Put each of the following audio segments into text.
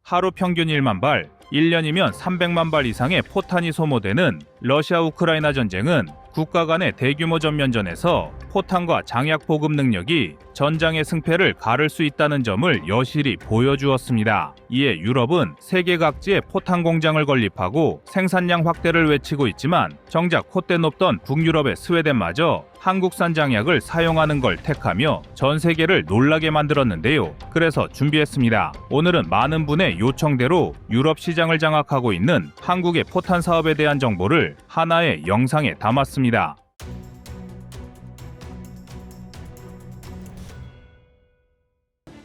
하루 평균 1만 발, 1년이면 300만 발 이상의 포탄이 소모되는 러시아-우크라이나 전쟁은 국가 간의 대규모 전면전에서 포탄과 장약 보급 능력이 전장의 승패를 가를 수 있다는 점을 여실히 보여주었습니다. 이에 유럽은 세계 각지에 포탄 공장을 건립하고 생산량 확대를 외치고 있지만 정작 콧대 높던 북유럽의 스웨덴마저 한국산 장약을 사용하는 걸 택하며 전 세계를 놀라게 만들었는데요. 그래서 준비했습니다. 오늘은 많은 분의 요청대로 유럽 시장을 장악하고 있는 한국의 포탄 사업에 대한 정보를 하나의 영상에 담았습니다.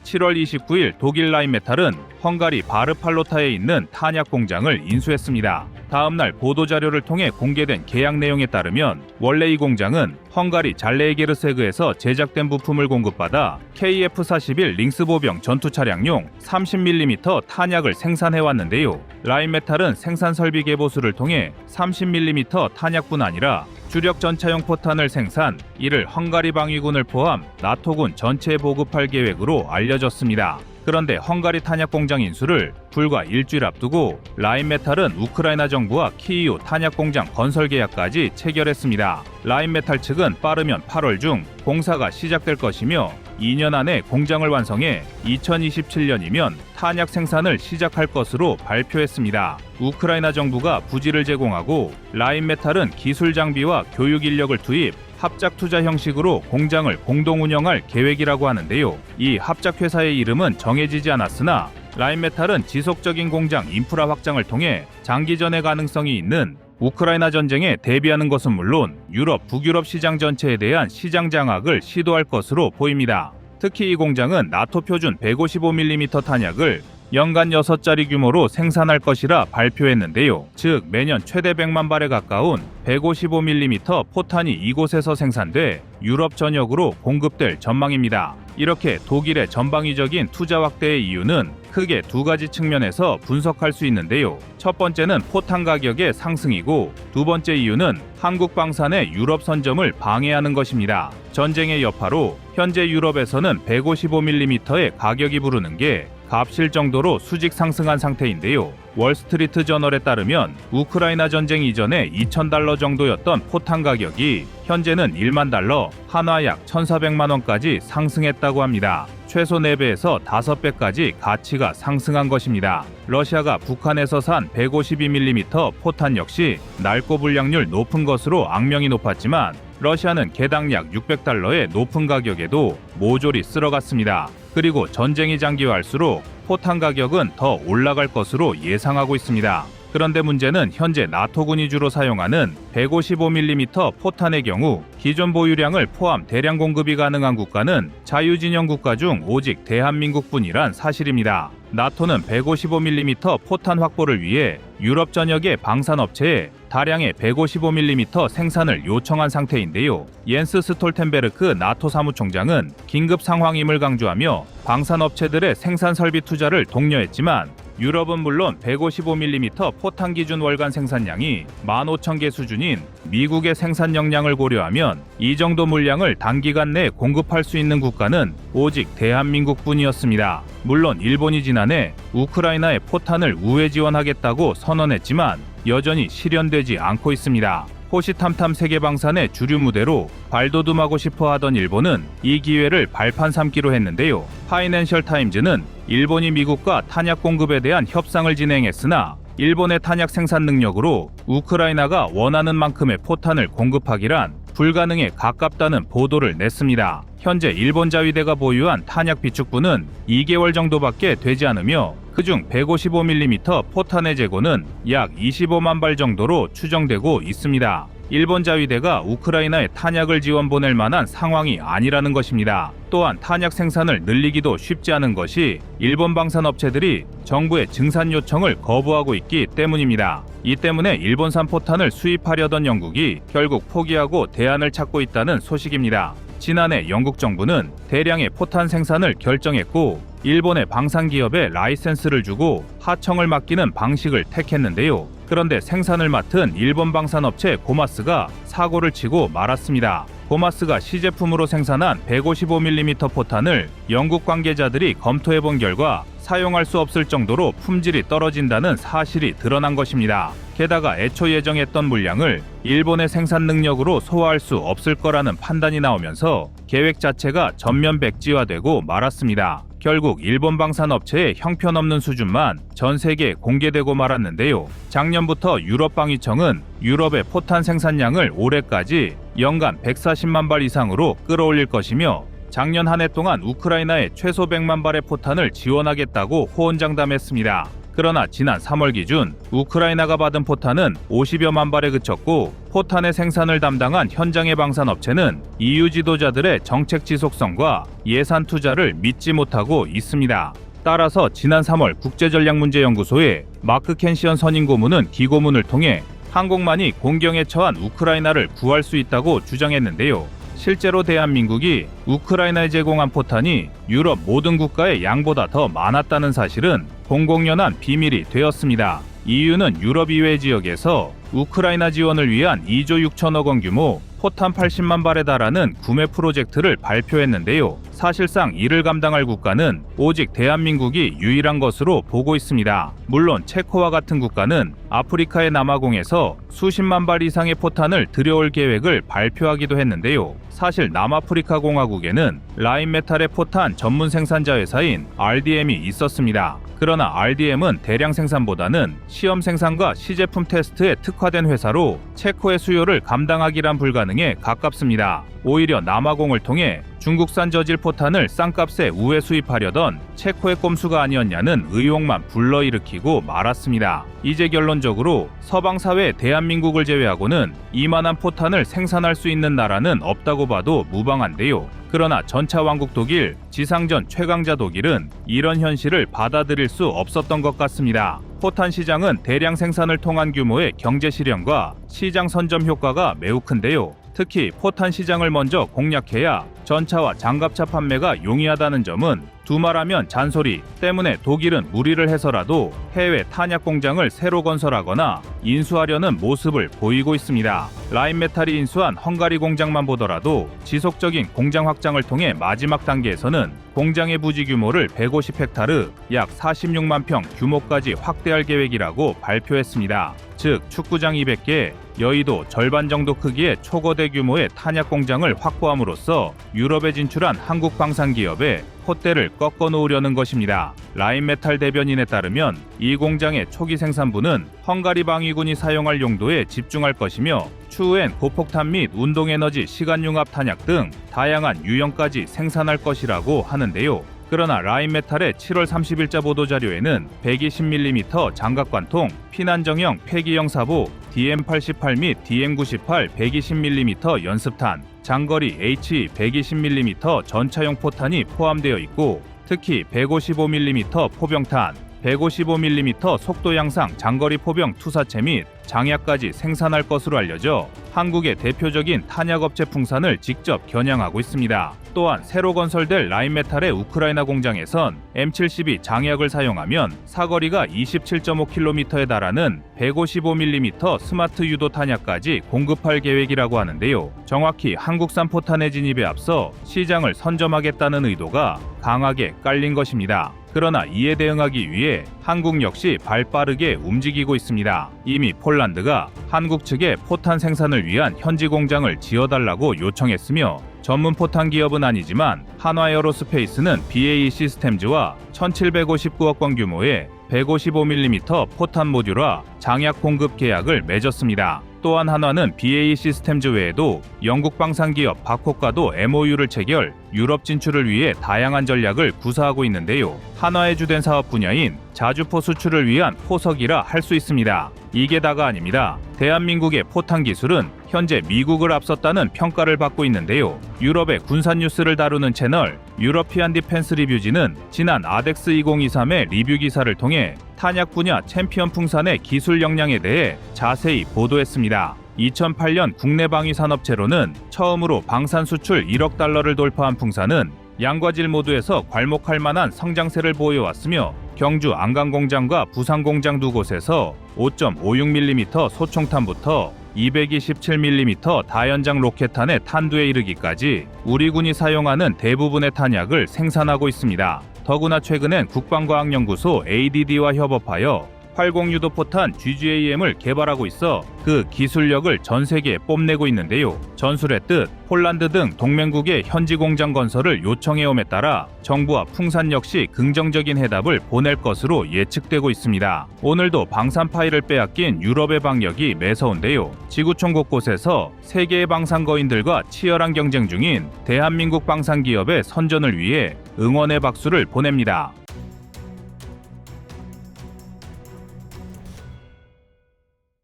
(7월 29일) 독일 라인메탈은 헝가리 바르팔로타에 있는 탄약 공장을 인수했습니다. 다음날 보도자료를 통해 공개된 계약 내용에 따르면 원래 이 공장은 헝가리 잘레에게르세그에서 제작된 부품을 공급받아 KF-41 링스보병 전투차량용 30mm 탄약을 생산해왔는데요. 라인메탈은 생산 설비 개보수를 통해 30mm 탄약뿐 아니라 주력 전차용 포탄을 생산, 이를 헝가리 방위군을 포함 나토군 전체에 보급할 계획으로 알려졌습니다. 그런데 헝가리 탄약 공장 인수를 불과 일주일 앞두고 라인메탈은 우크라이나 정부와 키이우 탄약 공장 건설 계약까지 체결했습니다. 라인메탈 측은 빠르면 8월 중 공사가 시작될 것이며 2년 안에 공장을 완성해 2027년이면 탄약 생산을 시작할 것으로 발표했습니다. 우크라이나 정부가 부지를 제공하고 라인메탈은 기술 장비와 교육 인력을 투입, 합작 투자 형식으로 공장을 공동 운영할 계획이라고 하는데요. 이 합작 회사의 이름은 정해지지 않았으나 라인메탈은 지속적인 공장 인프라 확장을 통해 장기전의 가능성이 있는 우크라이나 전쟁에 대비하는 것은 물론 유럽, 북유럽 시장 전체에 대한 시장 장악을 시도할 것으로 보입니다. 특히 이 공장은 나토 표준 155mm 탄약을 연간 6자리 규모로 생산할 것이라 발표했는데요. 즉 매년 최대 100만 발에 가까운 155mm 포탄이 이곳에서 생산돼 유럽 전역으로 공급될 전망입니다. 이렇게 독일의 전방위적인 투자 확대의 이유는 크게 두 가지 측면에서 분석할 수 있는데요. 첫 번째는 포탄 가격의 상승이고 두 번째 이유는 한국 방산의 유럽 선점을 방해하는 것입니다. 전쟁의 여파로 현재 유럽에서는 155mm의 가격이 부르는 게 값일 정도로 수직 상승한 상태인데요. 월스트리트 저널에 따르면 우크라이나 전쟁 이전에 $2,000 정도였던 포탄 가격이 현재는 $1만, 한화 약 1,400만 원까지 상승했다고 합니다. 최소 4배에서 5배까지 가치가 상승한 것입니다. 러시아가 북한에서 산 152mm 포탄 역시 낡고 불량률 높은 것으로 악명이 높았지만 러시아는 개당 약 $600의 높은 가격에도 모조리 쓸어갔습니다. 그리고 전쟁이 장기화할수록 포탄 가격은 더 올라갈 것으로 예상하고 있습니다. 그런데 문제는 현재 나토군이 주로 사용하는 155mm 포탄의 경우 기존 보유량을 포함 대량 공급이 가능한 국가는 자유진영 국가 중 오직 대한민국뿐이란 사실입니다. 나토는 155mm 포탄 확보를 위해 유럽 전역의 방산업체에 다량의 155mm 생산을 요청한 상태인데요. 옌스 스톨텐베르크 나토 사무총장은 긴급 상황임을 강조하며 방산업체들의 생산 설비 투자를 독려했지만 유럽은 물론 155mm 포탄 기준 월간 생산량이 15,000개 수준인 미국의 생산 역량을 고려하면 이 정도 물량을 단기간 내에 공급할 수 있는 국가는 오직 대한민국뿐이었습니다. 물론 일본이 지난해 우크라이나의 포탄을 우회 지원하겠다고 선언했지만 여전히 실현되지 않고 있습니다. 호시탐탐 세계방산의 주류 무대로 발돋움하고 싶어 하던 일본은 이 기회를 발판 삼기로 했는데요. 파이낸셜 타임즈는 일본이 미국과 탄약 공급에 대한 협상을 진행했으나 일본의 탄약 생산 능력으로 우크라이나가 원하는 만큼의 포탄을 공급하기란 불가능에 가깝다는 보도를 냈습니다. 현재 일본 자위대가 보유한 탄약 비축분은 2개월 정도밖에 되지 않으며 그중 155mm 포탄의 재고는 약 25만 발 정도로 추정되고 있습니다. 일본 자위대가 우크라이나에 탄약을 지원 보낼 만한 상황이 아니라는 것입니다. 또한 탄약 생산을 늘리기도 쉽지 않은 것이 일본 방산업체들이 정부의 증산 요청을 거부하고 있기 때문입니다. 이 때문에 일본산 포탄을 수입하려던 영국이 결국 포기하고 대안을 찾고 있다는 소식입니다. 지난해 영국 정부는 대량의 포탄 생산을 결정했고 일본의 방산기업에 라이센스를 주고 하청을 맡기는 방식을 택했는데요. 그런데 생산을 맡은 일본 방산업체 고마스가 사고를 치고 말았습니다. 고마스가 시제품으로 생산한 155mm 포탄을 영국 관계자들이 검토해본 결과 사용할 수 없을 정도로 품질이 떨어진다는 사실이 드러난 것입니다. 게다가 애초 예정했던 물량을 일본의 생산 능력으로 소화할 수 없을 거라는 판단이 나오면서 계획 자체가 전면 백지화되고 말았습니다. 결국 일본 방산업체의 형편없는 수준만 전 세계에 공개되고 말았는데요. 작년부터 유럽방위청은 유럽의 포탄 생산량을 올해까지 연간 140만 발 이상으로 끌어올릴 것이며 작년 한 해 동안 우크라이나에 최소 100만 발의 포탄을 지원하겠다고 호언장담했습니다. 그러나 지난 3월 기준 우크라이나가 받은 포탄은 50여만 발에 그쳤고 포탄의 생산을 담당한 현장의 방산업체는 EU 지도자들의 정책 지속성과 예산 투자를 믿지 못하고 있습니다. 따라서 지난 3월 국제전략문제연구소의 마크 켄시언 선임 고문은 기고문을 통해 한국만이 공경에 처한 우크라이나를 구할 수 있다고 주장했는데요. 실제로 대한민국이 우크라이나에 제공한 포탄이 유럽 모든 국가의 양보다 더 많았다는 사실은 공공연한 비밀이 되었습니다. EU는 유럽 이외 지역에서 우크라이나 지원을 위한 2조 6천억 원 규모 포탄 80만 발에 달하는 구매 프로젝트를 발표했는데요. 사실상 이를 감당할 국가는 오직 대한민국이 유일한 것으로 보고 있습니다. 물론 체코와 같은 국가는 아프리카의 남아공에서 수십만 발 이상의 포탄을 들여올 계획을 발표하기도 했는데요. 사실 남아프리카 공화국에는 라인메탈의 포탄 전문 생산자 회사인 RDM이 있었습니다. 그러나 RDM은 대량 생산보다는 시험 생산과 시제품 테스트에 특화된 회사로 체코의 수요를 감당하기란 불가능에 가깝습니다. 오히려 남아공을 통해 중국산 저질 포탄을 싼값에 우회 수입하려던 체코의 꼼수가 아니었냐는 의혹만 불러일으키고 말았습니다. 이제 결론적으로 서방 사회 대한민국을 제외하고는 이만한 포탄을 생산할 수 있는 나라는 없다고 봐도 무방한데요. 그러나 전차 왕국 독일, 지상전 최강자 독일은 이런 현실을 받아들일 수 없었던 것 같습니다. 포탄 시장은 대량 생산을 통한 규모의 경제 실현과 시장 선점 효과가 매우 큰데요. 특히 포탄 시장을 먼저 공략해야 전차와 장갑차 판매가 용이하다는 점은 두말하면 잔소리 때문에 독일은 무리를 해서라도 해외 탄약 공장을 새로 건설하거나 인수하려는 모습을 보이고 있습니다. 라인메탈이 인수한 헝가리 공장만 보더라도 지속적인 공장 확장을 통해 마지막 단계에서는 공장의 부지 규모를 150헥타르 약 46만 평 규모까지 확대할 계획이라고 발표했습니다. 즉 축구장 200개, 여의도 절반 정도 크기의 초거대 규모의 탄약 공장을 확보함으로써 유럽에 진출한 한국 방산 기업의 콧대를 꺾어 놓으려는 것입니다. 라인메탈 대변인에 따르면 이 공장의 초기 생산부는 헝가리 방위군이 사용할 용도에 집중할 것이며 추후엔 고폭탄 및 운동에너지 시간융합 탄약 등 다양한 유형까지 생산할 것이라고 하는데요. 그러나 라인메탈의 7월 30일자 보도자료에는 120mm 장갑관통, 피난정형 폐기형 사보, DM88 및 DM98 120mm 연습탄, 장거리 HE 120mm 전차용 포탄이 포함되어 있고 특히 155mm 포병탄, 155mm 속도 향상 장거리 포병 투사체 및 장약까지 생산할 것으로 알려져 한국의 대표적인 탄약업체 풍산을 직접 겨냥하고 있습니다. 또한 새로 건설될 라인메탈의 우크라이나 공장에선 M72 장약을 사용하면 사거리가 27.5km에 달하는 155mm 스마트 유도 탄약까지 공급할 계획이라고 하는데요. 정확히 한국산 포탄의 진입에 앞서 시장을 선점하겠다는 의도가 강하게 깔린 것입니다. 그러나 이에 대응하기 위해 한국 역시 발빠르게 움직이고 있습니다. 이미 폴란드가 한국 측에 포탄 생산을 위한 현지 공장을 지어달라고 요청했으며 전문 포탄 기업은 아니지만 한화에어로스페이스는 BAE 시스템즈와 1,759억 원 규모의 155mm 포탄 모듈화 장약 공급 계약을 맺었습니다. 또한 한화는 BAE 시스템즈 외에도 영국 방산기업 바코과도 MOU를 체결, 유럽 진출을 위해 다양한 전략을 구사하고 있는데요. 한화의 주된 사업 분야인 자주포 수출을 위한 포석이라 할 수 있습니다. 이게 다가 아닙니다. 대한민국의 포탄 기술은 현재 미국을 앞섰다는 평가를 받고 있는데요. 유럽의 군사 뉴스를 다루는 채널 유러피안 디펜스 리뷰지는 지난 아덱스 2023의 리뷰 기사를 통해 탄약 분야 챔피언 풍산의 기술 역량에 대해 자세히 보도했습니다. 2008년 국내 방위 산업체로는 처음으로 방산 수출 1억 달러를 돌파한 풍산은 양과 질 모두에서 괄목할 만한 성장세를 보여왔으며 경주 안강공장과 부산공장 두 곳에서 5.56mm 소총탄부터 227mm 다연장 로켓탄의 탄두에 이르기까지 우리 군이 사용하는 대부분의 탄약을 생산하고 있습니다. 더구나 최근엔 국방과학연구소 ADD와 협업하여 80유도 포탄 GGAM을 개발하고 있어 그 기술력을 전 세계에 뽐내고 있는데요. 전술했듯 폴란드 등 동맹국의 현지 공장 건설을 요청해옴에 따라 정부와 풍산 역시 긍정적인 해답을 보낼 것으로 예측되고 있습니다. 오늘도 방산 파일을 빼앗긴 유럽의 방역이 매서운데요. 지구촌 곳곳에서 세계의 방산거인들과 치열한 경쟁 중인 대한민국 방산기업의 선전을 위해 응원의 박수를 보냅니다.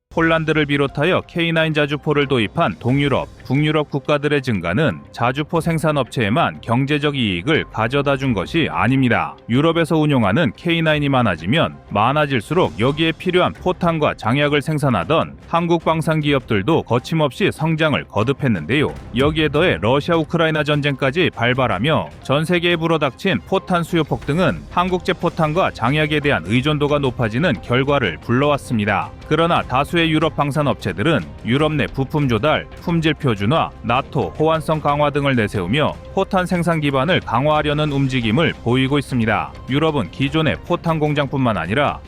폴란드를 비롯하여 K9 자주포를 도입한 동유럽, 북유럽 국가들의 증가는 자주포 생산업체에만 경제적 이익을 가져다 준 것이 아닙니다. 유럽에서 운용하는 K9이 많아질수록 여기에 필요한 포탄과 장약을 생산하던 한국 방산 기업들도 거침없이 성장을 거듭했는데요. 여기에 더해 러시아 우크라이나 전쟁까지 발발하며 전 세계에 불어닥친 포탄 수요 폭등은 한국제 포탄과 장약에 대한 의존도가 높아지는 결과를 불러왔습니다. 그러나 다수의 유럽 방산업체들은 유럽 내 부품 조달, 품질 표준화, 나토, 호환성 강화 등을 내세우며 포탄 생산 기반을 강화하려는 움직임을 보이고 있습니다. 유럽은 기존의 포탄 공장뿐만 아니라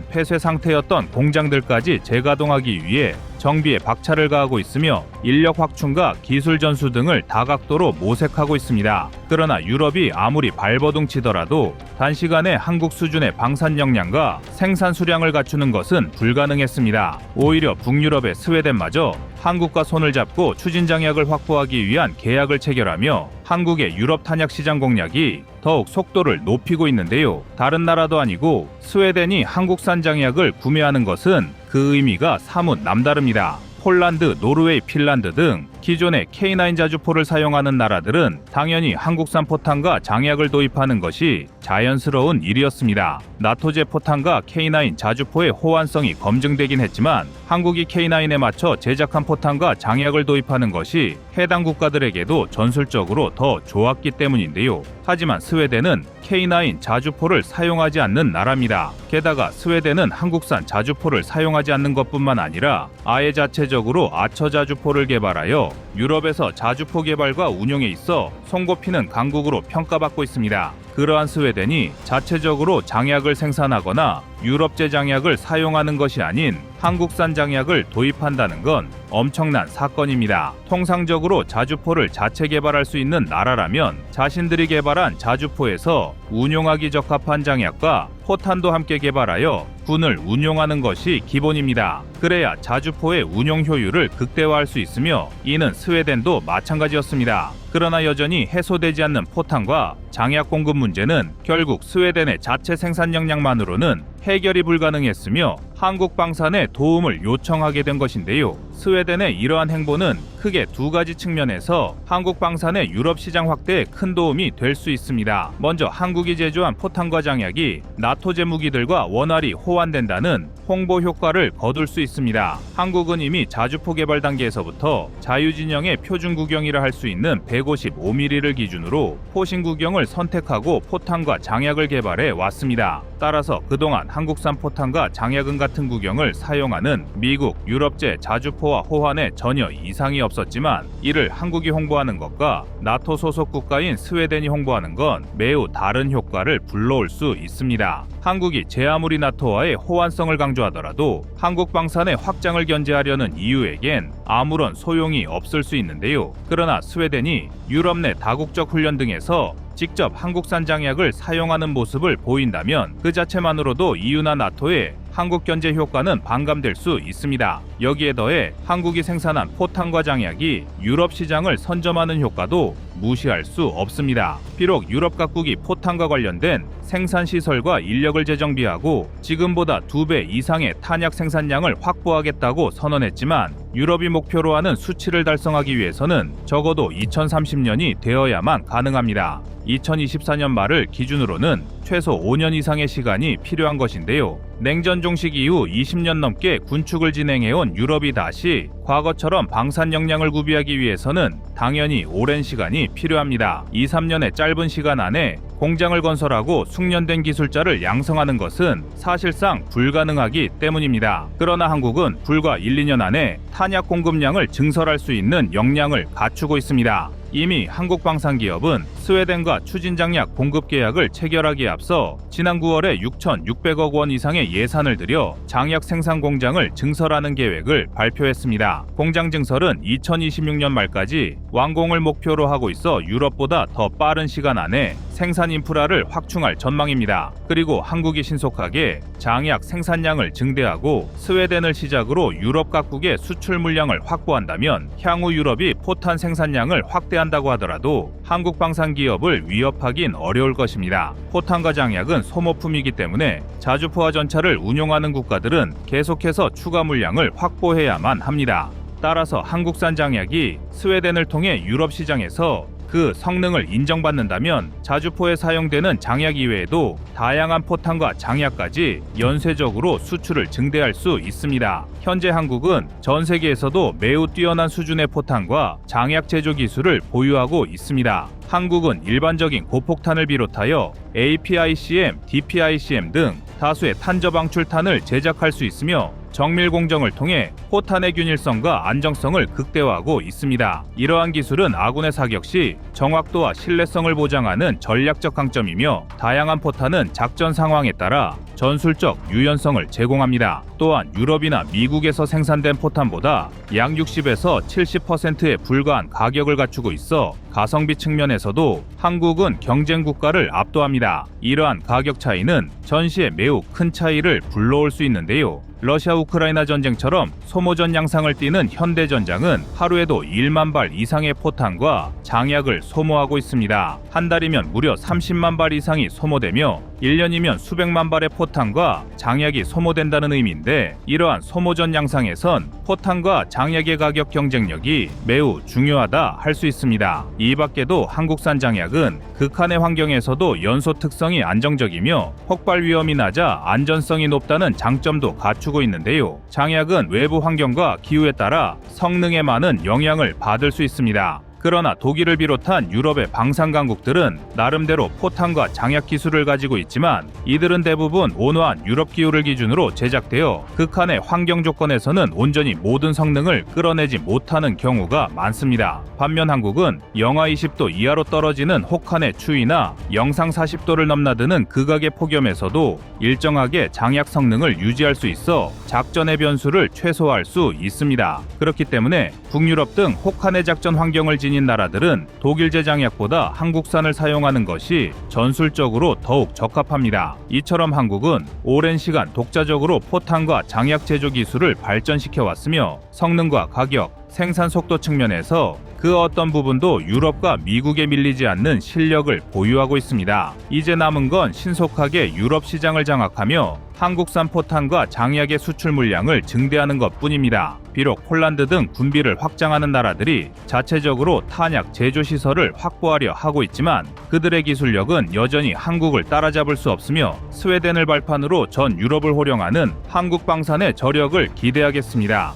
폐쇄 상태였던 공장들까지 재가동하기 위해 정비에 박차를 가하고 있으며 인력 확충과 기술 전수 등을 다각도로 모색하고 있습니다. 그러나 유럽이 아무리 발버둥 치더라도 단시간에 한국 수준의 방산 역량과 생산 수량을 갖추는 것은 불가능했습니다. 오히려 북유럽의 스웨덴마저 한국과 손을 잡고 추진 장약을 확보하기 위한 계약을 체결하며 한국의 유럽 탄약 시장 공략이 더욱 속도를 높이고 있는데요. 다른 나라도 아니고 스웨덴이 한국산 장약을 구매하는 것은 그 의미가 사뭇 남다릅니다. 폴란드, 노르웨이, 핀란드 등 기존의 K9 자주포를 사용하는 나라들은 당연히 한국산 포탄과 장약을 도입하는 것이 자연스러운 일이었습니다. 나토제 포탄과 K9 자주포의 호환성이 검증되긴 했지만 한국이 K9에 맞춰 제작한 포탄과 장약을 도입하는 것이 해당 국가들에게도 전술적으로 더 좋았기 때문인데요. 하지만 스웨덴은 K9 자주포를 사용하지 않는 나라입니다. 게다가 스웨덴은 한국산 자주포를 사용하지 않는 것뿐만 아니라 아예 자체적으로 아처 자주포를 개발하여 유럽에서 자주포 개발과 운용에 있어 손꼽히는 강국으로 평가받고 있습니다. 그러한 스웨덴이 자체적으로 장약을 생산하거나 유럽제 장약을 사용하는 것이 아닌 한국산 장약을 도입한다는 건 엄청난 사건입니다. 통상적으로 자주포를 자체 개발할 수 있는 나라라면 자신들이 개발한 자주포에서 운용하기 적합한 장약과 포탄도 함께 개발하여 군을 운용하는 것이 기본입니다. 그래야 자주포의 운용 효율을 극대화할 수 있으며 이는 스웨덴도 마찬가지였습니다. 그러나 여전히 해소되지 않는 포탄과 장약 공급 문제는 결국 스웨덴의 자체 생산 역량만으로는 해결이 불가능했으며 한국 방산에 도움을 요청하게 된 것인데요. 스웨덴의 이러한 행보는 크게 두 가지 측면에서 한국 방산의 유럽 시장 확대에 큰 도움이 될 수 있습니다. 먼저 한국이 제조한 포탄과 장약이 나토제 무기들과 원활히 호환된다는 홍보 효과를 거둘 수 있습니다. 한국은 이미 자주포 개발 단계에서부터 자유진영의 표준 구경이라 할 수 있는 155mm를 기준으로 포신 구경을 선택하고 포탄과 장약을 개발해 왔습니다. 따라서 그동안 한국산 포탄과 장약은 같은 구경을 사용하는 미국, 유럽제 자주포와 호환에 전혀 이상이 없었지만 이를 한국이 홍보하는 것과 나토 소속 국가인 스웨덴이 홍보하는 건 매우 다른 효과를 불러올 수 있습니다. 한국이 제 아무리 나토와의 호환성을 강조하더라도 한국 방산의 확장을 견제하려는 EU에겐 아무런 소용이 없을 수 있는데요. 그러나 스웨덴이 유럽 내 다국적 훈련 등에서 직접 한국산 장약을 사용하는 모습을 보인다면 그 자체만으로도 EU나 나토의 한국 견제 효과는 반감될 수 있습니다. 여기에 더해 한국이 생산한 포탄과 장약이 유럽 시장을 선점하는 효과도 무시할 수 없습니다. 비록 유럽 각국이 포탄과 관련된 생산 시설과 인력을 재정비하고 지금보다 2배 이상의 탄약 생산량을 확보하겠다고 선언했지만 유럽이 목표로 하는 수치를 달성하기 위해서는 적어도 2030년이 되어야만 가능합니다. 2024년 말을 기준으로는 최소 5년 이상의 시간이 필요한 것인데요. 냉전 종식 이후 20년 넘게 군축을 진행해온 유럽이 다시 과거처럼 방산 역량을 구비하기 위해서는 당연히 오랜 시간이 필요합니다. 2-3년의 짧은 시간 안에 공장을 건설하고 숙련된 기술자를 양성하는 것은 사실상 불가능하기 때문입니다. 그러나 한국은 불과 1, 2년 안에 탄약 공급량을 증설할 수 있는 역량을 갖추고 있습니다. 이미 한국방산기업은 스웨덴과 추진장약 공급 계약을 체결하기에 앞서 지난 9월에 6,600억 원 이상의 예산을 들여 장약 생산 공장을 증설하는 계획을 발표했습니다. 공장 증설은 2026년 말까지 완공을 목표로 하고 있어 유럽보다 더 빠른 시간 안에 생산 인프라를 확충할 전망입니다. 그리고 한국이 신속하게 장약 생산량을 증대하고 스웨덴을 시작으로 유럽 각국의 수출 물량을 확보한다면 향후 유럽이 포탄 생산량을 확대한다고 하더라도 한국 방산기업을 위협하긴 어려울 것입니다. 포탄과 장약은 소모품이기 때문에 자주포와 전차를 운용하는 국가들은 계속해서 추가 물량을 확보해야만 합니다. 따라서 한국산 장약이 스웨덴을 통해 유럽 시장에서 그 성능을 인정받는다면 자주포에 사용되는 장약 이외에도 다양한 포탄과 장약까지 연쇄적으로 수출을 증대할 수 있습니다. 현재 한국은 전 세계에서도 매우 뛰어난 수준의 포탄과 장약 제조 기술을 보유하고 있습니다. 한국은 일반적인 고폭탄을 비롯하여 APICM, DPICM 등 다수의 탄저방출탄을 제작할 수 있으며 정밀 공정을 통해 포탄의 균일성과 안정성을 극대화하고 있습니다. 이러한 기술은 아군의 사격 시 정확도와 신뢰성을 보장하는 전략적 강점이며 다양한 포탄은 작전 상황에 따라 전술적 유연성을 제공합니다. 또한 유럽이나 미국에서 생산된 포탄보다 약 60에서 70%에 불과한 가격을 갖추고 있어 가성비 측면에서도 한국은 경쟁 국가를 압도합니다. 이러한 가격 차이는 전시에 매우 큰 차이를 불러올 수 있는데요. 러시아 우크라이나 전쟁처럼 소모전 양상을 띠는 현대전장은 하루에도 1만 발 이상의 포탄과 장약을 소모하고 있습니다. 한 달이면 무려 30만 발 이상이 소모되며 1년이면 수백만 발의 포탄과 장약이 소모된다는 의미인데 이러한 소모전 양상에선 포탄과 장약의 가격 경쟁력이 매우 중요하다 할 수 있습니다. 이 밖에도 한국산 장약은 극한의 환경에서도 연소 특성이 안정적이며 폭발 위험이 낮아 안전성이 높다는 장점도 갖추고 있는데요. 장약은 외부 환경과 기후에 따라 성능에 많은 영향을 받을 수 있습니다. 그러나 독일을 비롯한 유럽의 방산 강국들은 나름대로 포탄과 장약 기술을 가지고 있지만 이들은 대부분 온화한 유럽 기후를 기준으로 제작되어 극한의 환경 조건에서는 온전히 모든 성능을 끌어내지 못하는 경우가 많습니다. 반면 한국은 영하 20도 이하로 떨어지는 혹한의 추위나 영상 40도를 넘나드는 극악의 폭염에서도 일정하게 장약 성능을 유지할 수 있어 작전의 변수를 최소화할 수 있습니다. 그렇기 때문에 북유럽 등 혹한의 작전 환경을 지닌 나라들은 독일제 장약보다 한국산을 사용하는 것이 전술적으로 더욱 적합합니다. 이처럼 한국은 오랜 시간 독자적으로 포탄과 장약 제조 기술을 발전시켜 왔으며 성능과 가격, 생산 속도 측면에서 그 어떤 부분도 유럽과 미국에 밀리지 않는 실력을 보유하고 있습니다. 이제 남은 건 신속하게 유럽 시장을 장악하며 한국산 포탄과 장약의 수출 물량을 증대하는 것뿐입니다. 비록 폴란드 등 군비를 확장하는 나라들이 자체적으로 탄약 제조 시설을 확보하려 하고 있지만 그들의 기술력은 여전히 한국을 따라잡을 수 없으며 스웨덴을 발판으로 전 유럽을 호령하는 한국 방산의 저력을 기대하겠습니다.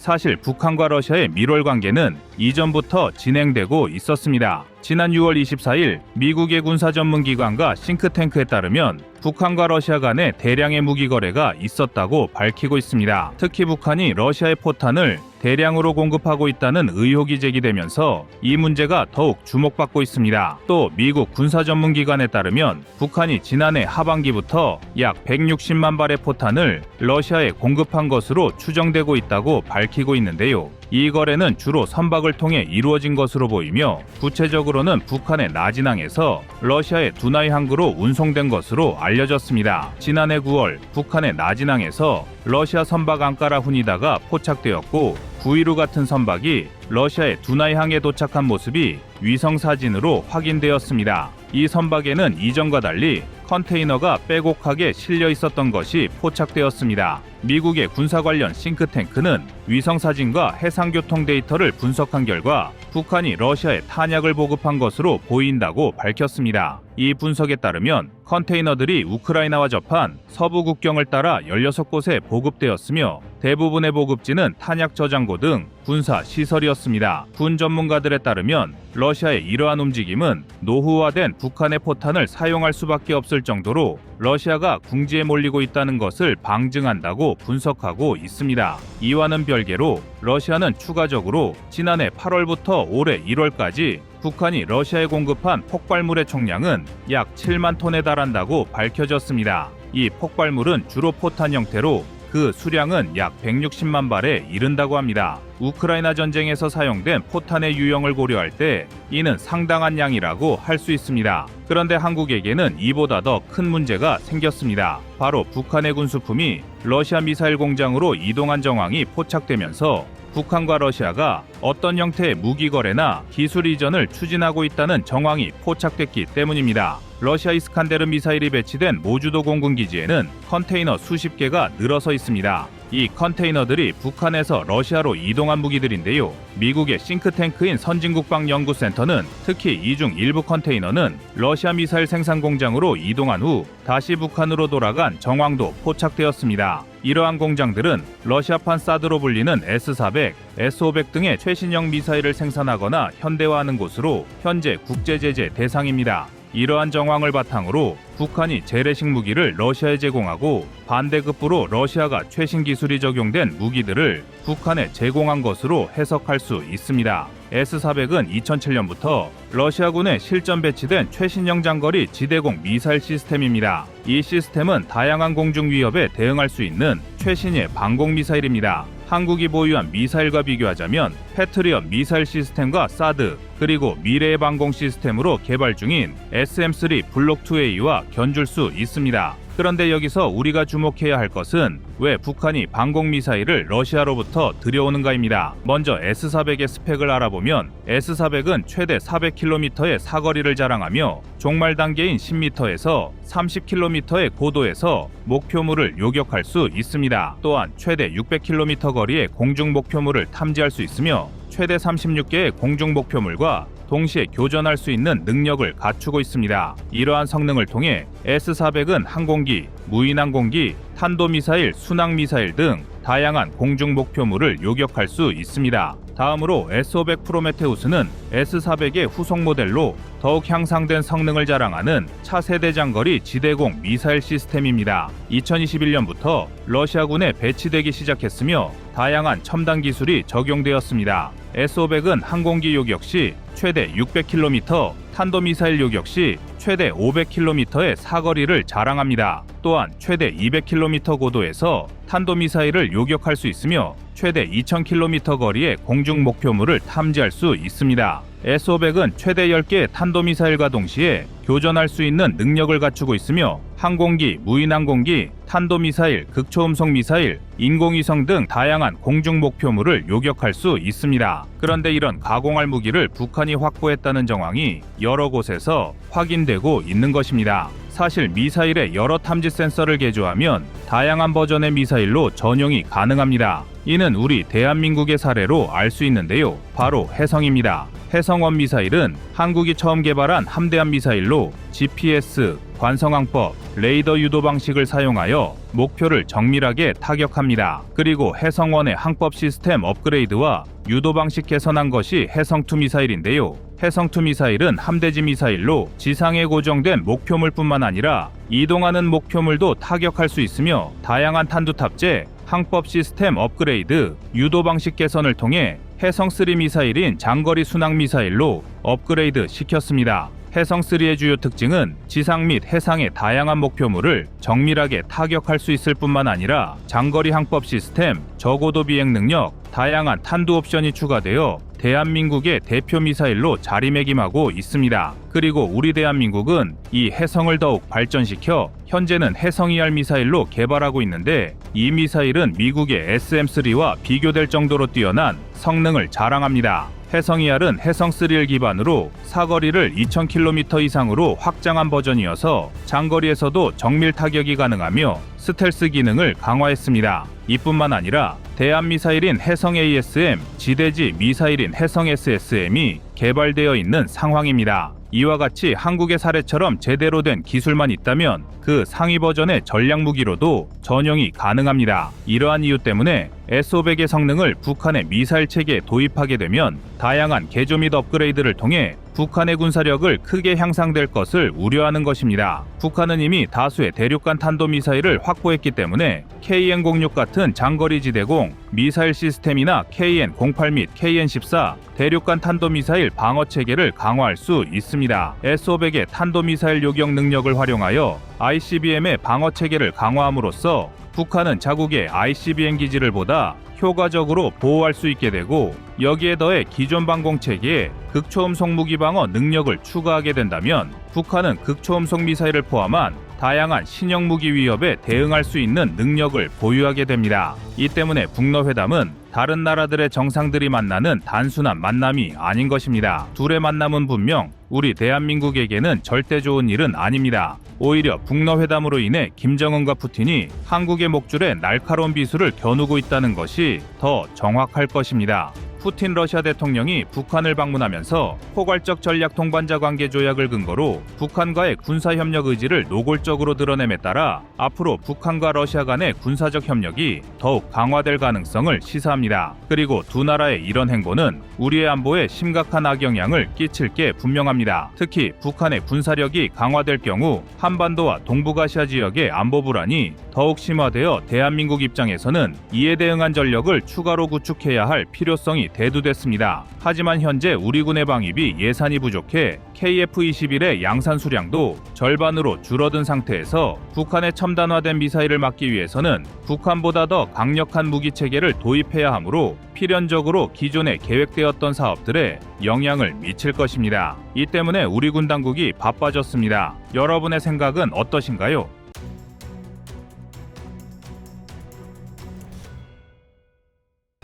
사실 북한과 러시아의 밀월 관계는 이전부터 진행되고 있었습니다. 지난 6월 24일 미국의 군사 전문기관과 싱크탱크에 따르면 북한과 러시아 간에 대량의 무기 거래가 있었다고 밝히고 있습니다. 특히 북한이 러시아의 포탄을 대량으로 공급하고 있다는 의혹이 제기되면서 이 문제가 더욱 주목받고 있습니다. 또 미국 군사 전문기관에 따르면 북한이 지난해 하반기부터 약 160만 발의 포탄을 러시아에 공급한 것으로 추정되고 있다고 밝히고 있는데요. 이 거래는 주로 선박을 통해 이루어진 것으로 보이며 구체적으로는 북한의 나진항에서 러시아의 두나이 항구로 운송된 것으로 알려졌습니다. 지난해 9월 북한의 나진항에서 러시아 선박 앙까라 후니다가 포착되었고 9.15 같은 선박이 러시아의 두나이항에 도착한 모습이 위성 사진으로 확인되었습니다. 이 선박에는 이전과 달리 컨테이너가 빼곡하게 실려 있었던 것이 포착되었습니다. 미국의 군사 관련 싱크탱크는 위성사진과 해상교통 데이터를 분석한 결과 북한이 러시아에 탄약을 보급한 것으로 보인다고 밝혔습니다. 이 분석에 따르면 컨테이너들이 우크라이나와 접한 서부 국경을 따라 16곳에 보급되었으며 대부분의 보급지는 탄약 저장고 등 군사 시설이었습니다. 군 전문가들에 따르면 러시아의 이러한 움직임은 노후화된 북한의 포탄을 사용할 수밖에 없을 정도로 러시아가 궁지에 몰리고 있다는 것을 방증한다고 분석하고 있습니다. 이와는 별개로 러시아는 추가적으로 지난해 8월부터 올해 1월까지 북한이 러시아에 공급한 폭발물의 총량은 약 7만 톤에 달한다고 밝혀졌습니다. 이 폭발물은 주로 포탄 형태로 그 수량은 약 160만 발에 이른다고 합니다. 우크라이나 전쟁에서 사용된 포탄의 유형을 고려할 때 이는 상당한 양이라고 할 수 있습니다. 그런데 한국에게는 이보다 더 큰 문제가 생겼습니다. 바로 북한의 군수품이 러시아 미사일 공장으로 이동한 정황이 포착되면서 북한과 러시아가 어떤 형태의 무기 거래나 기술 이전을 추진하고 있다는 정황이 포착됐기 때문입니다. 러시아 이스칸데르 미사일이 배치된 모주도 공군기지에는 컨테이너 수십 개가 늘어서 있습니다. 이 컨테이너들이 북한에서 러시아로 이동한 무기들인데요. 미국의 싱크탱크인 선진국방연구센터는 특히 이 중 일부 컨테이너는 러시아 미사일 생산 공장으로 이동한 후 다시 북한으로 돌아간 정황도 포착되었습니다. 이러한 공장들은 러시아판 사드로 불리는 S-400, S-500 등의 최신형 미사일을 생산하거나 현대화하는 곳으로 현재 국제제재 대상입니다. 이러한 정황을 바탕으로 북한이 재래식 무기를 러시아에 제공하고 반대급부로 러시아가 최신 기술이 적용된 무기들을 북한에 제공한 것으로 해석할 수 있습니다. S-400은 2007년부터 러시아군에 실전 배치된 최신형 장거리 지대공 미사일 시스템입니다. 이 시스템은 다양한 공중 위협에 대응할 수 있는 최신의 방공 미사일입니다. 한국이 보유한 미사일과 비교하자면 패트리엇 미사일 시스템과 사드, 그리고 미래의 방공 시스템으로 개발 중인 SM-3 블록2A와 견줄 수 있습니다. 그런데 여기서 우리가 주목해야 할 것은 왜 북한이 방공 미사일을 러시아로부터 들여오는가입니다. 먼저 S-400의 스펙을 알아보면 S-400은 최대 400km의 사거리를 자랑하며 종말 단계인 10m에서 30km의 고도에서 목표물을 요격할 수 있습니다. 또한 최대 600km 거리의 공중 목표물을 탐지할 수 있으며 최대 36개의 공중 목표물과 동시에 교전할 수 있는 능력을 갖추고 있습니다. 이러한 성능을 통해 S-400은 항공기, 무인항공기, 탄도미사일, 순항미사일 등 다양한 공중 목표물을 요격할 수 있습니다. 다음으로 S-500 프로메테우스는 S-400의 후속 모델로 더욱 향상된 성능을 자랑하는 차세대 장거리 지대공 미사일 시스템입니다. 2021년부터 러시아군에 배치되기 시작했으며 다양한 첨단 기술이 적용되었습니다. S-500은 항공기 요격 시 최대 600km, 탄도미사일 요격 시 최대 500km의 사거리를 자랑합니다. 또한 최대 200km 고도에서 탄도미사일을 요격할 수 있으며 최대 2000km 거리의 공중 목표물을 탐지할 수 있습니다. S-500은 최대 10개의 탄도미사일과 동시에 교전할 수 있는 능력을 갖추고 있으며 항공기, 무인항공기, 탄도미사일, 극초음속 미사일, 인공위성 등 다양한 공중 목표물을 요격할 수 있습니다. 그런데 이런 가공할 무기를 북한이 확보했다는 정황이 여러 곳에서 확인되고 있는 것입니다. 사실 미사일에 여러 탐지 센서를 개조하면 다양한 버전의 미사일로 전용이 가능합니다. 이는 우리 대한민국의 사례로 알 수 있는데요. 바로 해성입니다. 해성-1 미사일은 한국이 처음 개발한 함대함 미사일로 GPS, 관성항법, 레이더 유도 방식을 사용하여 목표를 정밀하게 타격합니다. 그리고 해성-1의 항법 시스템 업그레이드와 유도 방식 개선한 것이 해성-2 미사일인데요. 해성-2 미사일은 함대지 미사일로 지상에 고정된 목표물뿐만 아니라 이동하는 목표물도 타격할 수 있으며 다양한 탄두 탑재, 항법 시스템 업그레이드, 유도 방식 개선을 통해 해성-3 미사일인 장거리 순항 미사일로 업그레이드 시켰습니다. 해성-3의 주요 특징은 지상 및 해상의 다양한 목표물을 정밀하게 타격할 수 있을 뿐만 아니라 장거리 항법 시스템, 저고도 비행 능력, 다양한 탄두 옵션이 추가되어 대한민국의 대표 미사일로 자리매김하고 있습니다. 그리고 우리 대한민국은 이 해성을 더욱 발전시켜 현재는 해성-2R 미사일로 개발하고 있는데 이 미사일은 미국의 SM-3와 비교될 정도로 뛰어난 성능을 자랑합니다. 해성2R은 해성3를 기반으로 사거리를 2000km 이상으로 확장한 버전이어서 장거리에서도 정밀 타격이 가능하며 스텔스 기능을 강화했습니다. 이뿐만 아니라 대한미사일인 해성 ASM, 지대지 미사일인 해성 SSM이 개발되어 있는 상황입니다. 이와 같이 한국의 사례처럼 제대로 된 기술만 있다면 그 상위 버전의 전략무기로도 전용이 가능합니다. 이러한 이유 때문에 S-500의 성능을 북한의 미사일 체계에 도입하게 되면 다양한 개조 및 업그레이드를 통해 북한의 군사력을 크게 향상될 것을 우려하는 것입니다. 북한은 이미 다수의 대륙간 탄도미사일을 확보했기 때문에 KN-06 같은 장거리지대공 미사일 시스템이나 KN-08 및 KN-14 대륙간 탄도미사일 방어체계를 강화할 수 있습니다. S-500의 탄도미사일 요격 능력을 활용하여 ICBM의 방어체계를 강화함으로써 북한은 자국의 ICBM 기지를 보다 효과적으로 보호할 수 있게 되고, 여기에 더해 기존 방공체계에 극초음속 무기 방어 능력을 추가하게 된다면 북한은 극초음속 미사일을 포함한 다양한 신형 무기 위협에 대응할 수 있는 능력을 보유하게 됩니다. 이 때문에 북러 회담은 다른 나라들의 정상들이 만나는 단순한 만남이 아닌 것입니다. 둘의 만남은 분명 우리 대한민국에게는 절대 좋은 일은 아닙니다. 오히려 북러 회담으로 인해 김정은과 푸틴이 한국의 목줄에 날카로운 비수를 겨누고 있다는 것이 더 정확할 것입니다. 푸틴 러시아 대통령이 북한을 방문하면서 포괄적 전략 동반자 관계 조약을 근거로 북한과의 군사 협력 의지를 노골적으로 드러냄에 따라 앞으로 북한과 러시아 간의 군사적 협력이 더욱 강화될 가능성을 시사합니다. 그리고 두 나라의 이런 행보는 우리의 안보에 심각한 악영향을 끼칠 게 분명합니다. 특히 북한의 군사력이 강화될 경우 한반도와 동북아시아 지역의 안보 불안이 더욱 심화되어 대한민국 입장에서는 이에 대응한 전력을 추가로 구축해야 할 필요성이 대두됐습니다. 하지만 현재 우리 군의 방위비 예산이 부족해 KF-21의 양산 수량도 절반으로 줄어든 상태에서 북한의 첨단화된 미사일을 막기 위해서는 북한보다 더 강력한 무기 체계를 도입해야 하므로 필연적으로 기존에 계획되었던 사업들에 영향을 미칠 것입니다. 이 때문에 우리 군 당국이 바빠졌습니다. 여러분의 생각은 어떠신가요?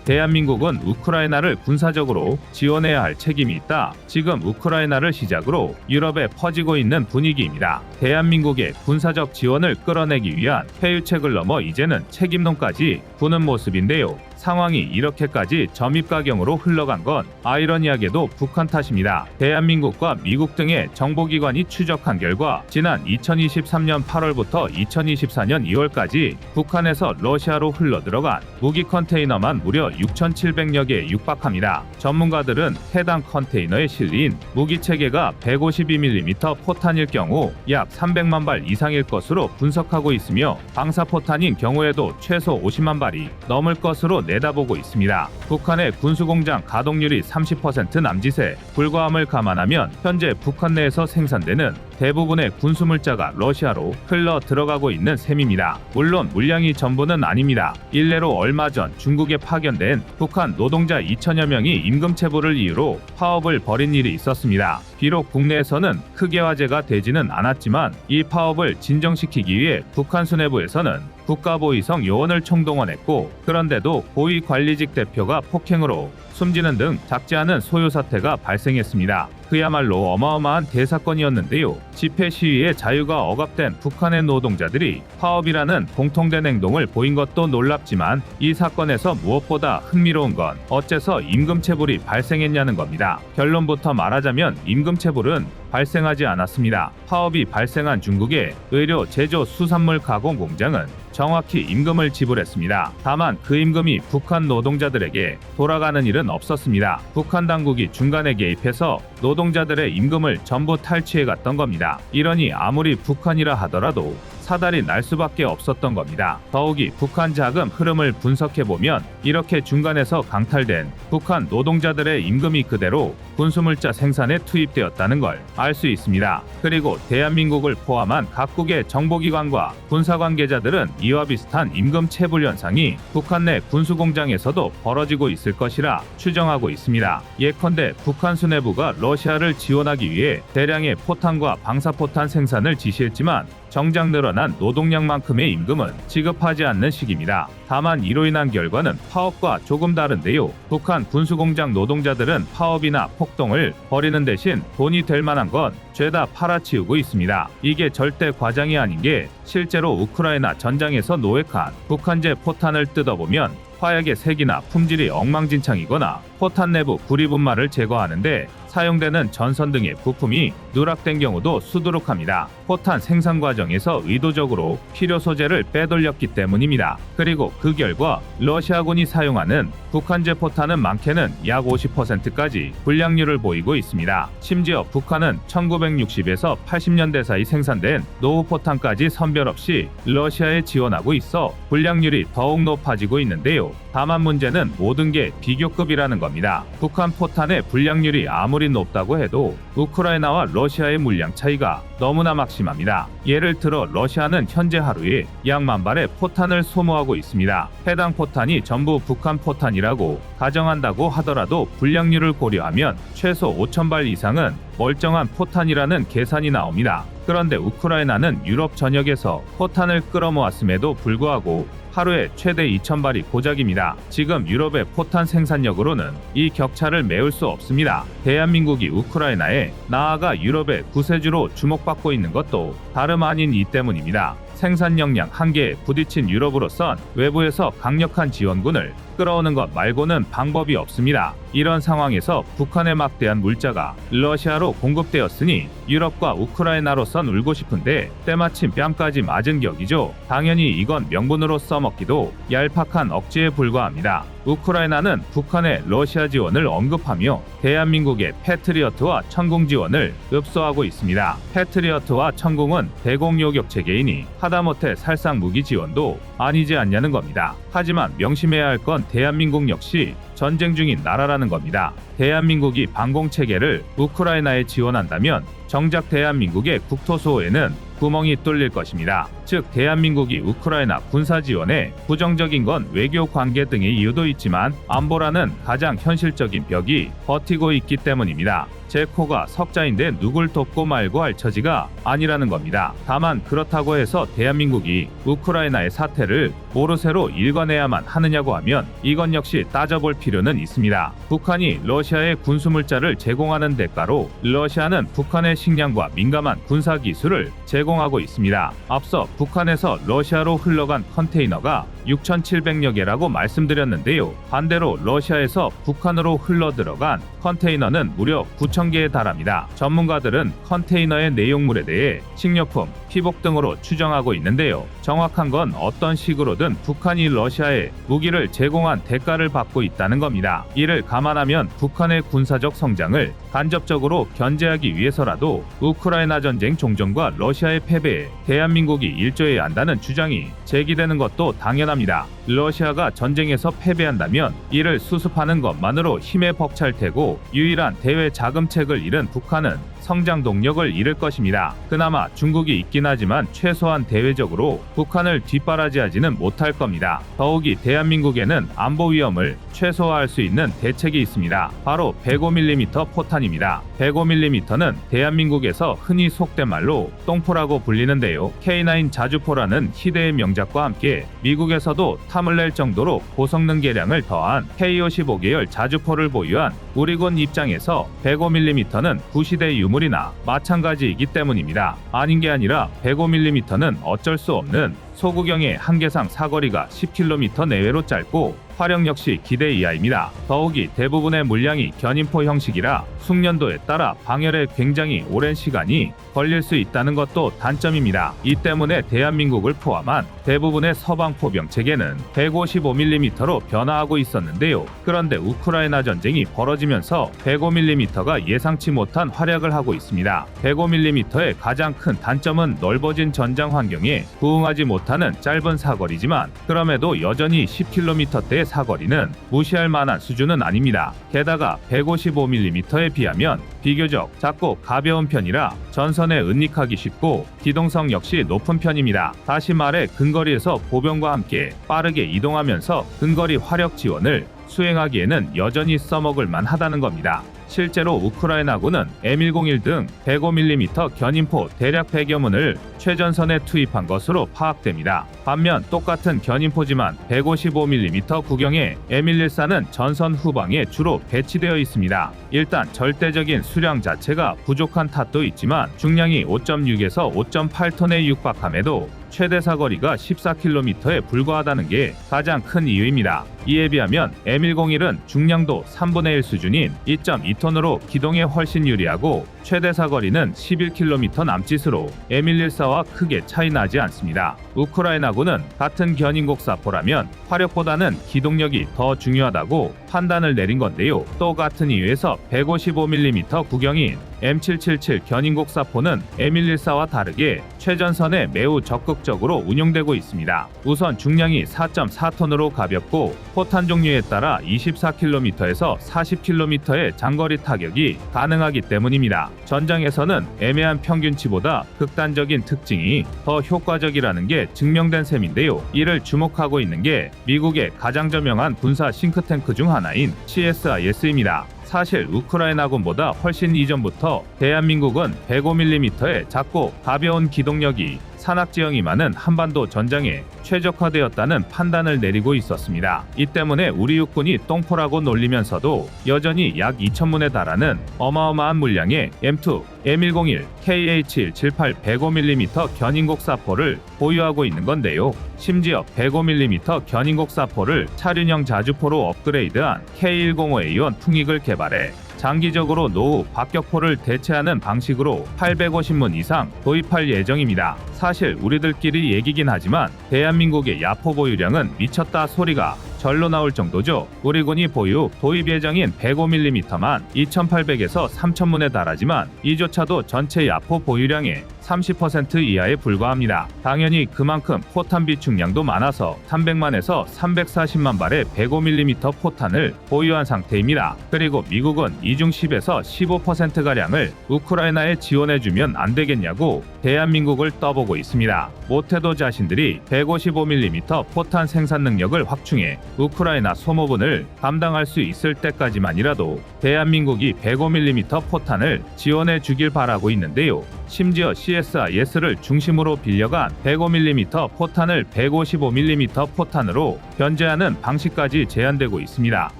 대한민국은 우크라이나를 군사적으로 지원해야 할 책임이 있다. 지금 우크라이나를 시작으로 유럽에 퍼지고 있는 분위기입니다. 대한민국의 군사적 지원을 끌어내기 위한 회유책을 넘어 이제는 책임론까지 부는 모습인데요. 상황이 이렇게까지 점입가경으로 흘러간 건 아이러니하게도 북한 탓입니다. 대한민국과 미국 등의 정보기관이 추적한 결과 지난 2023년 8월부터 2024년 2월까지 북한에서 러시아로 흘러들어간 무기 컨테이너만 무려 6,700여 개에 육박합니다. 전문가들은 해당 컨테이너에 실린 무기 체계가 152mm 포탄일 경우 약 300만 발 이상일 것으로 분석하고 있으며 방사포탄인 경우에도 최소 50만 발이 넘을 것으로 내다보고 있습니다. 북한의 군수공장 가동률이 30% 남짓에 불과함을 감안하면 현재 북한 내에서 생산되는 대부분의 군수물자가 러시아로 흘러 들어가고 있는 셈입니다. 물론 물량이 전부는 아닙니다. 일례로 얼마 전 중국에 파견된 북한 노동자 2천여 명이 임금체불을 이유로 파업을 벌인 일이 있었습니다. 비록 국내에서는 크게 화제가 되지는 않았지만 이 파업을 진정시키기 위해 북한 수뇌부에서는 국가보위성 요원을 총동원했고, 그런데도 고위관리직 대표가 폭행으로 숨지는 등 작지 않은 소요 사태가 발생했습니다. 그야말로 어마어마한 대사건이었는데요. 집회 시위의 자유가 억압된 북한의 노동자들이 파업이라는 공통된 행동을 보인 것도 놀랍지만 이 사건에서 무엇보다 흥미로운 건 어째서 임금체불이 발생했냐는 겁니다. 결론부터 말하자면 임금체불은 발생하지 않았습니다. 파업이 발생한 중국의 의료 제조 수산물 가공 공장은 정확히 임금을 지불했습니다. 다만 그 임금이 북한 노동자들에게 돌아가는 일은 없었습니다. 북한 당국이 중간에 개입해서 노동자들의 임금을 전부 탈취해 갔던 겁니다. 이러니 아무리 북한이라 하더라도 사달이 날 수밖에 없었던 겁니다. 더욱이 북한 자금 흐름을 분석해보면 이렇게 중간에서 강탈된 북한 노동자들의 임금이 그대로 군수물자 생산에 투입되었다는 걸 알 수 있습니다. 그리고 대한민국을 포함한 각국의 정보기관과 군사관계자들은 이와 비슷한 임금 체불 현상이 북한 내 군수공장에서도 벌어지고 있을 것이라 추정하고 있습니다. 예컨대 북한 수뇌부가 러시아를 지원하기 위해 대량의 포탄과 방사포탄 생산을 지시했지만 정작 늘어난 노동량만큼의 임금은 지급하지 않는 시기입니다. 다만 이로 인한 결과는 파업과 조금 다른데요. 북한 군수공장 노동자들은 파업이나 폭동을 벌이는 대신 돈이 될 만한 건 죄다 팔아치우고 있습니다. 이게 절대 과장이 아닌 게 실제로 우크라이나 전장에서 노획한 북한제 포탄을 뜯어보면 화약의 색이나 품질이 엉망진창이거나 포탄 내부 구리분말을 제거하는데 사용되는 전선 등의 부품이 누락된 경우도 수두룩합니다. 포탄 생산 과정에서 의도적으로 필요 소재를 빼돌렸기 때문입니다. 그리고 그 결과 러시아군이 사용하는 북한제 포탄은 많게는 약 50%까지 불량률을 보이고 있습니다. 심지어 북한은 1960에서 80년대 사이 생산된 노후 포탄까지 선별 없이 러시아에 지원하고 있어 불량률이 더욱 높아지고 있는데요. 다만 문제는 모든 게 비교급이라는 겁니다. 북한 포탄의 불량률이 아무리 높다고 해도 우크라이나와 러시아의 물량 차이가 너무나 막심합니다. 예를 들어 러시아는 현재 하루에 약 10,000발의 포탄을 소모하고 있습니다. 해당 포탄이 전부 북한 포탄이라고 가정한다고 하더라도 불량률을 고려하면 최소 5,000발 이상은 멀쩡한 포탄이라는 계산이 나옵니다. 그런데 우크라이나는 유럽 전역에서 포탄을 끌어모았음에도 불구하고 하루에 최대 2,000발이 고작입니다. 지금 유럽의 포탄 생산력으로는 이 격차를 메울 수 없습니다. 대한민국이 우크라이나에 나아가 유럽의 구세주로 주목받고 있는 것도 다름 아닌 이 때문입니다. 생산 역량 한계에 부딪힌 유럽으로선 외부에서 강력한 지원군을 끌어오는 것 말고는 방법이 없습니다. 이런 상황에서 북한의 막대한 물자가 러시아로 공급되었으니 유럽과 우크라이나로선 울고 싶은데 때마침 뺨까지 맞은 격이죠. 당연히 이건 명분으로 써먹기도 얄팍한 억지에 불과합니다. 우크라이나는 북한의 러시아 지원을 언급하며 대한민국의 패트리어트와 천궁 지원을 읍소하고 있습니다. 패트리어트와 천궁은 대공 요격 체계이니 하다못해 살상 무기 지원도 아니지 않냐는 겁니다. 하지만 명심해야 할 건 대한민국 역시 전쟁 중인 나라라는 겁니다. 대한민국이 방공 체계를 우크라이나에 지원한다면 정작 대한민국의 국토 수호에는 구멍이 뚫릴 것입니다. 즉 대한민국이 우크라이나 군사 지원에 부정적인 건 외교 관계 등의 이유도 있지만 안보라는 가장 현실적인 벽이 버티고 있기 때문입니다. 제 코가 석자인데 누굴 돕고 말고 할 처지가 아니라는 겁니다. 다만 그렇다고 해서 대한민국이 우크라이나의 사태를 모르쇠로 읽어내야만 하느냐고 하면 이건 역시 따져볼 필요는 있습니다. 북한이 러시아에 군수물자를 제공하는 대가로 러시아는 북한의 식량과 민감한 군사기술을 제공하고 있습니다. 앞서 북한에서 러시아로 흘러간 컨테이너가 6,700여 개라고 말씀드렸는데요. 반대로 러시아에서 북한으로 흘러들어간 컨테이너는 무려 9,000개에 달합니다. 전문가들은 컨테이너의 내용물에 대해 식료품, 피복 등으로 추정하고 있는데요. 정확한 건 어떤 식으로든 북한이 러시아에 무기를 제공한 대가를 받고 있다는 겁니다. 이를 감안하면 북한의 군사적 성장을 간접적으로 견제하기 위해서라도 우크라이나 전쟁 종전과 러시아의 패배에 대한민국이 일조해야 한다는 주장이 제기되는 것도 당연합니다. 러시아가 전쟁에서 패배한다면 이를 수습하는 것만으로 힘에 벅찰 테고 유일한 대외 자금책을 잃은 북한은 성장 동력을 잃을 것입니다. 그나마 중국이 있긴 하지만 최소한 대외적으로 북한을 뒷바라지하지는 못할 겁니다. 더욱이 대한민국에는 안보 위험을 최소화할 수 있는 대책이 있습니다. 바로 105mm 포탄입니다. 105mm는 대한민국에서 흔히 속된 말로 똥포라고 불리는데요. K9 자주포라는 희대의 명작과 함께 미국에서도 탐을 낼 정도로 고성능 개량을 더한 K55 계열 자주포를 보유한 우리군 입장에서 105mm는 구시대 유물이나 마찬가지이기 때문입니다. 아닌 게 아니라 105mm는 어쩔 수 없는 소구경의 한계상 사거리가 10km 내외로 짧고 화력 역시 기대 이하입니다. 더욱이 대부분의 물량이 견인포 형식이라 숙련도에 따라 방열에 굉장히 오랜 시간이 걸릴 수 있다는 것도 단점입니다. 이 때문에 대한민국을 포함한 대부분의 서방 포병 체계는 155mm로 변화하고 있었는데요. 그런데 우크라이나 전쟁이 벌어지면서 105mm가 예상치 못한 활약을 하고 있습니다. 105mm의 가장 큰 단점은 넓어진 전장 환경에 부응하지 못하는 짧은 사거리지만 그럼에도 여전히 10km대의 사거리는 무시할 만한 수준은 아닙니다. 게다가 155mm에 비하면 비교적 작고 가벼운 편이라 전선에 은닉하기 쉽고 기동성 역시 높은 편입니다. 다시 말해 근거리에서 보병과 함께 빠르게 이동하면서 근거리 화력 지원을 수행하기에는 여전히 써먹을 만하다는 겁니다. 실제로 우크라이나군은 M101 등 105mm 견인포 대략 100여 문을 최전선에 투입한 것으로 파악됩니다. 반면 똑같은 견인포지만 155mm 구경의 M114는 전선 후방에 주로 배치되어 있습니다. 일단 절대적인 수량 자체가 부족한 탓도 있지만 중량이 5.6에서 5.8톤에 육박함에도 최대 사거리가 14km에 불과하다는 게 가장 큰 이유입니다. 이에 비하면 M101은 중량도 3분의 1 수준인 2.2톤으로 기동에 훨씬 유리하고 최대 사거리는 11km 남짓으로 M114와 크게 차이 나지 않습니다. 우크라이나군은 같은 견인곡사포라면 화력보다는 기동력이 더 중요하다고 판단을 내린 건데요. 또 같은 이유에서 155mm 구경인 M777 견인곡사포는 M114와 다르게 최전선에 매우 적극적으로 운용되고 있습니다. 우선 중량이 4.4톤으로 가볍고 포탄 종류에 따라 24km에서 40km의 장거리 타격이 가능하기 때문입니다. 전장에서는 애매한 평균치보다 극단적인 특징이 더 효과적이라는 게 증명된 셈인데요. 이를 주목하고 있는 게 미국의 가장 저명한 군사 싱크탱크 중 하나인 CSIS입니다. 사실 우크라이나군보다 훨씬 이전부터 대한민국은 105mm의 작고 가벼운 기동력이 산악지형이 많은 한반도 전장에 최적화되었다는 판단을 내리고 있었습니다. 이 때문에 우리 육군이 똥포라고 놀리면서도 여전히 약 2,000문에 달하는 어마어마한 물량의 M2, M101, KH-178 105mm 견인곡사포를 보유하고 있는 건데요. 심지어 105mm 견인곡사포를 차륜형 자주포로 업그레이드한 K105A1 풍익을 개발해 장기적으로 노후 박격포를 대체하는 방식으로 850문 이상 도입할 예정입니다. 사실 우리들끼리 얘기긴 하지만 대한민국의 야포 보유량은 미쳤다 소리가 절로 나올 정도죠. 우리 군이 보유 도입 예정인 105mm만 2,800에서 3,000문에 달하지만 이조차도 전체 야포 보유량의 30% 이하에 불과합니다. 당연히 그만큼 포탄 비축량도 많아서 300만에서 340만 발의 105mm 포탄을 보유한 상태입니다. 그리고 미국은 이중 10에서 15%가량을 우크라이나에 지원해주면 안 되겠냐고 대한민국을 떠보고 있습니다. 못해도 자신들이 155mm 포탄 생산 능력을 확충해 우크라이나 소모분을 감당할 수 있을 때까지만이라도 대한민국이 105mm 포탄을 지원해 주길 바라고 있는데요. 심지어 CSIS를 중심으로 빌려간 105mm 포탄을 155mm 포탄으로 변제하는 방식까지 제한되고 있습니다.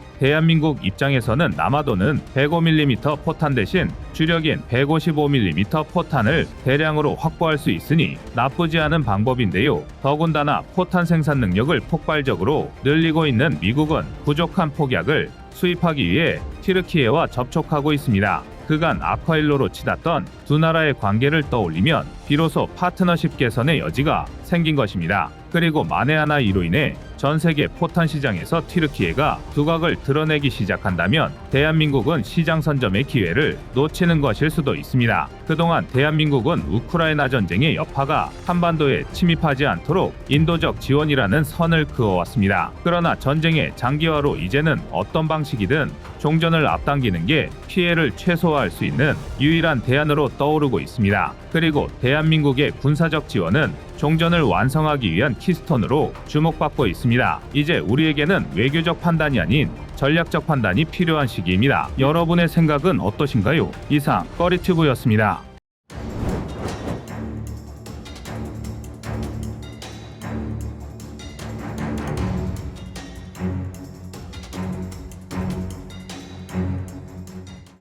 대한민국 입장에서는 남아도는 105mm 포탄 대신 주력인 155mm 포탄을 대량으로 확보할 수 있으니 나쁘지 않은 방법인데요. 더군다나 포탄 생산 능력을 폭발적으로 늘리고 있는 미국은 부족한 폭약을 수입하기 위해 튀르키예와 접촉하고 있습니다. 그간 아쿠아일로로 치닫던 두 나라의 관계를 떠올리면 비로소 파트너십 개선의 여지가 생긴 것입니다. 그리고 만에 하나 이로 인해 전 세계 포탄 시장에서 튀르키예가 두각을 드러내기 시작한다면 대한민국은 시장 선점의 기회를 놓치는 것일 수도 있습니다. 그동안 대한민국은 우크라이나 전쟁의 여파가 한반도에 침입하지 않도록 인도적 지원이라는 선을 그어왔습니다. 그러나 전쟁의 장기화로 이제는 어떤 방식이든 종전을 앞당기는 게 피해를 최소화할 수 있는 유일한 대안으로 떠오르고 있습니다. 그리고 대한민국의 군사적 지원은 종전을 완성하기 위한 키스톤으로 주목받고 있습니다. 이제 우리에게는 외교적 판단이 아닌 전략적 판단이 필요한 시기입니다. 여러분의 생각은 어떠신가요? 이상 꺼리튜브였습니다.